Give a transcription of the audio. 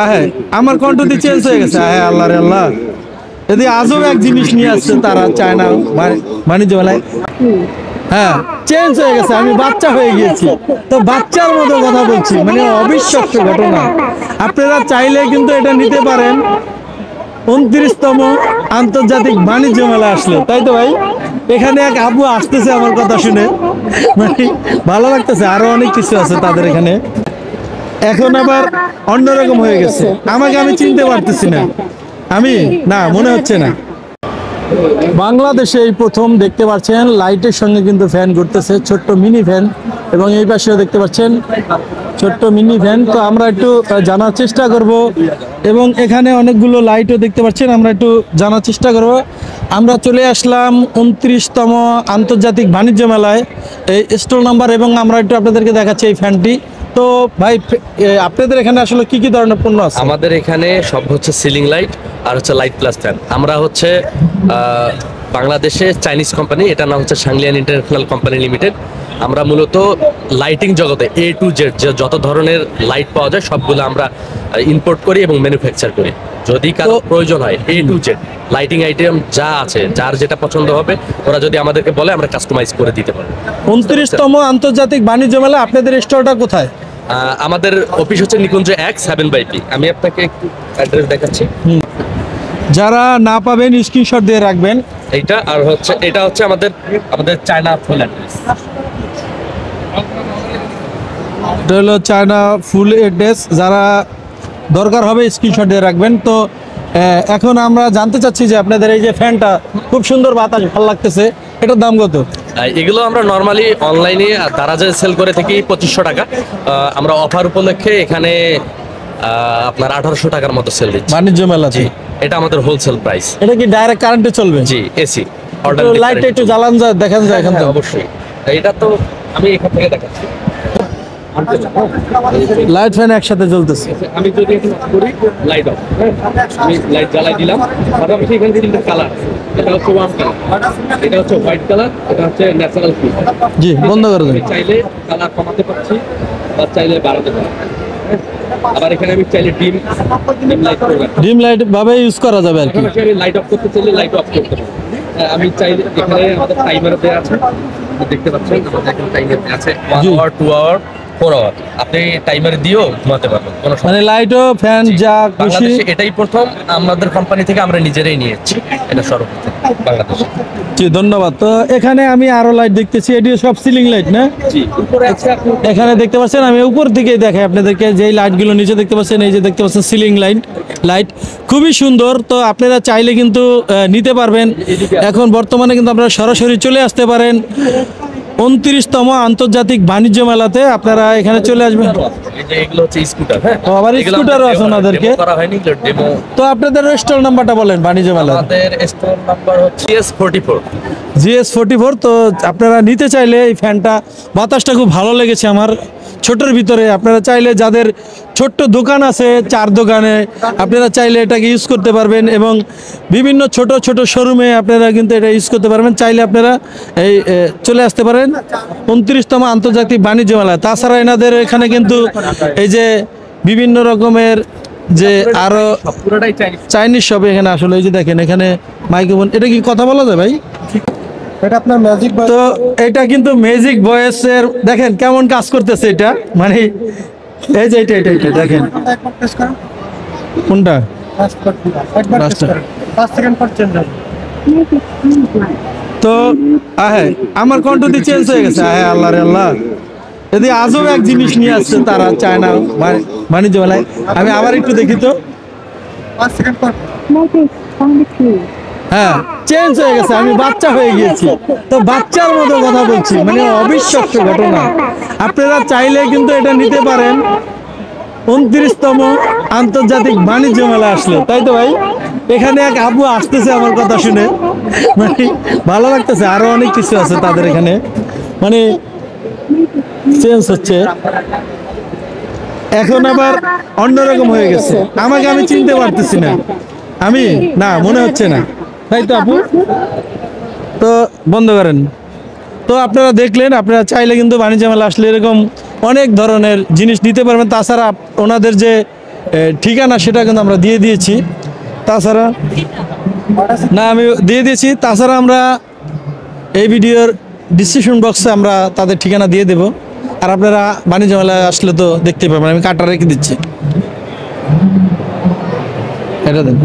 আহে আমার কণ্ঠটি চেঞ্জ হয়ে গেছে। আহে আল্লাহ রে আল্লাহ, যদি আজব এক জিনিস নিয়ে আসছে তারা চায় না বাণিজ্য মেলায়। হ্যাঁ, চেঞ্জ হয়ে গেছে, আমি বাচ্চা হয়ে গিয়েছি। তো বাচ্চার মতো কথা বলছি, মানে অবিশ্বাস্য ঘটনা। আপনারা চাইলে কিন্তু এটা নিতে পারেন 29তম আন্তর্জাতিক বাণিজ্য মেলা আসলে, তাই তো ভাই? এখানে এক আপু আসতেছে আমার কথা শুনে, মানে ভালো লাগতেছে। আরো অনেক কিছু আছে তাদের এখানে। এখন আবার অন্যরকম হয়ে গেছে, আমাকে আমি চিনতে পারতেছি না। না মনে হচ্ছে না। বাংলাদেশে এই প্রথম দেখতে পাচ্ছেন লাইটের সঙ্গে কিন্তু ফ্যান ঘুরতেছে, ছোট্ট মিনি ফ্যান। এবং এই পাশেও দেখতে পাচ্ছেন ছোট্ট মিনি ফ্যান। তো আমরা একটু জানার চেষ্টা করব, এবং এখানে অনেকগুলো লাইটও দেখতে পাচ্ছেন, আমরা একটু জানার চেষ্টা করব। আমরা চলে আসলাম 29তম আন্তর্জাতিক বাণিজ্য মেলায়, এই স্টল নাম্বার, এবং আমরা একটু আপনাদেরকে দেখাচ্ছি এই ফ্যানটি। তো ভাই, আপনাদের এখানে আসলে কি কি ধরনের পণ্য আছে? আমাদের এখানে সব হচ্ছে সিলিং লাইট আর হচ্ছে লাইট প্লাস ফ্যান। আমরা হচ্ছে বাংলাদেশে চাইনিজ কোম্পানি, এটা নাম হচ্ছে সাংলিয়ান ইন্টারন্যাশনাল কোম্পানি লিমিটেড। আমরা মূলত লাইটিং জগতে A to Z যত ধরনের লাইট পাওয়া যায় সবগুলো আমরা ইম্পোর্ট করি এবং ম্যানুফ্যাকচার করি। যদি কারো প্রয়োজন হয় A to Z lighting item যা আছে, যার যেটা পছন্দ হবে ওরা যদি আমাদেরকে বলে আমরা কাস্টমাইজ করে দিতে পারি। 29তম আন্তর্জাতিক বাণিজ্য মেলা আপনাদের স্টোরটা কোথায়? আমাদের অফিস হচ্ছে নিকুঞ্জ 1 7/P। আমি আপনাকে একটু অ্যাড্রেস দেখাচ্ছি। যারা না পাবেন স্ক্রিনশট দিয়ে রাখবেন। এইটা আর হচ্ছে এটা হচ্ছে আমাদের চায়না ফুল অ্যাড্রেস। এটা হলো চায়না ফুল অ্যাড্রেস, যারা দরকার হবে স্ক্রিনশট দিয়ে রাখবেন। তো এখন আমরা জানতে চাচ্ছি যে আপনাদের এই যে ফ্যানটা, খুব সুন্দর বাতাস, ভালো লাগতেছে, এটার দাম কত? এগুলো আমরা নর্মালি অনলাইনে দারাজে সেল করে থাকি 2500 টাকা। আমরা অফার উপলক্ষে এখানে আপনার 1800 টাকার মতো সেল দিচ্ছি বাণিজ্য মেলা। জি, এটা আমাদের হোলসেল প্রাইস। এটা কি ডাইরেক্ট কারেন্টে চলবে? জি, এসি। লাইট একটু জ্বালান যায়, দেখান যায় এখান থেকে? অবশ্যই। এটা তো আমি এখান থেকে দেখাচ্ছি। লাইট ফ্যান একসাথে জ্বলতেছে। আমি যদি এখন করি লাইট অফ, আমি লাইট জ্বালাই দিলাম, পাশাপাশি এখানে তিনটা কালার। এটা হচ্ছে ওয়ার্ম কালার, এটা হচ্ছে হোয়াইট কালার, এটা হচ্ছে ন্যাচারাল ফিল। জি, বন্ধ করে দেন। চাইলে কালার কমাতে পারছি বা চাইলে বাড়াতে পারছি। আবার এখানে আমি চাইলে ডিম লাইট করব, ডিম লাইট ভাবে ইউজ করা যাবে আর কি। আমি লাইট অফ করতে চাইলে লাইট অফ করতে পারবো। আমি চাইলে এখানে আমাদের টাইমার দেওয়া আছে, দেখতে পাচ্ছেন আমাদের এখানে টাইমার দেওয়া আছে 1 আওয়ার 2 আওয়ার 4 আওয়ার। আপনি টাইমার দিয়েও ঘুমাতে পারবেন, কোনো সমস্যা মানে লাইটও ফ্যান যা খুশি। বাংলাদেশে এটাই প্রথম আমাদের কোম্পানি থেকে আমরা নিজেরাই নিয়েছি, এটা সর্বপ্রথম বাংলাদেশে। জি, ধন্যবাদ। তো এখানে আমি আরো লাইট দেখতেছি, এটি সব সিলিং লাইট না? জি, উপরে আছে আপনি এখানে দেখতে পাচ্ছেন, আমি উপর থেকে দেখাই আপনাদেরকে, যেই লাইটগুলো নিচে দেখতে পাচ্ছেন, এই যে দেখতে পাচ্ছেন সিলিং লাইট খুবই সুন্দর। তো আপনারা চাইলে কিন্তু নিতে পারবেন। এখন বর্তমানে কিন্তু আপনারা সরাসরি চলে আসতে পারেন 29তম আন্তর্জাতিক বাণিজ্য মেলাতে। আপনারা এখানে চলে আসবেন। এগুলো হচ্ছে স্কুটার। হ্যাঁ, আবার স্কুটারও আছে ওনাদেরকে করা হয়নি, ডেমো। তো আপনাদের স্টল নাম্বারটা বলেন বাণিজ্য মেলা। আমাদের স্টল নাম্বার হচ্ছে GS44। তো আপনারা নিতে চাইলে এই ফ্যানটা, বাতাসটা খুব ভালো লেগেছে আমার ছোটোর ভিতরে। আপনারা চাইলে যাদের ছোট্ট দোকান আছে, 4 দোকানে, আপনারা চাইলে এটাকে ইউজ করতে পারবেন, এবং বিভিন্ন ছোট ছোট শোরুমে আপনারা কিন্তু এটা ইউজ করতে পারবেন। চাইলে আপনারা এই চলে আসতে পারেন 29তম আন্তর্জাতিক বাণিজ্য মেলা। তাছাড়া এনাদের এখানে কিন্তু এই যে বিভিন্ন রকমের যে আরো চাইনিজ শপ এখানে আসলে, এই যে দেখেন এখানে মাইক্রোফোন, এটা কি কথা বলা যায় ভাই? এটা আপনার ম্যাজিক। তো এটা কিন্তু ম্যাজিক ভয়েসের, দেখেন কেমন কাজ করতেছে এটা, মানে এই যে এটা দেখেন। কোনটা? 5 সেকেন্ড পর চেঞ্জ হবে। তো আমার কণ্ঠটি চেঞ্জ হয়ে গেছে। আল্লাহ রে আল্লাহ, যদি আজব এক জিনিস নিয়ে আসছে তারা চায়না বাণিজ্য মেলায়। আমি আবার একটু দেখি তো। 5 সেকেন্ড পর হ্যাঁ, চেঞ্জ হয়ে গেছে, আমি বাচ্চা হয়ে গিয়েছি। তো বাচ্চার মতো কথা বলছি, মানে অবিশ্বাস্য ঘটনা। আপনারা চাইলে কিন্তু এটা নিতে পারেন 29তম আন্তর্জাতিক বাণিজ্য মেলা আসলে, তাই তো ভাই? এখানে এক আপু আসতেছে আমার কথা শুনে, মানে ভালো লাগতেছে। আরো অনেক কিছু আছে তাদের এখানে, মানে চেঞ্জ হচ্ছে। এখন আবার অন্যরকম হয়ে গেছে, আমাকে আমি চিনতে পারতেছি না। না মনে হচ্ছে না, তাই তো আপু? তো বন্ধ করেন। তো আপনারা দেখলেন, আপনারা চাইলে কিন্তু বাণিজ্য মেলা আসলে এরকম অনেক ধরনের জিনিস নিতে পারবেন। তাছাড়া ওনাদের যে ঠিকানা সেটা কিন্তু আমরা দিয়ে দিয়েছি। তাছাড়া না আমি দিয়ে দিয়েছি, তাছাড়া আমরা এই ভিডিওর ডিসক্রিপশন বক্সে আমরা তাদের ঠিকানা দিয়ে দেব। আর আপনারা বাণিজ্য মেলায় আসলে তো দেখতে পাবেন, আমি কাটা রেখে দিচ্ছি, এটা দেন।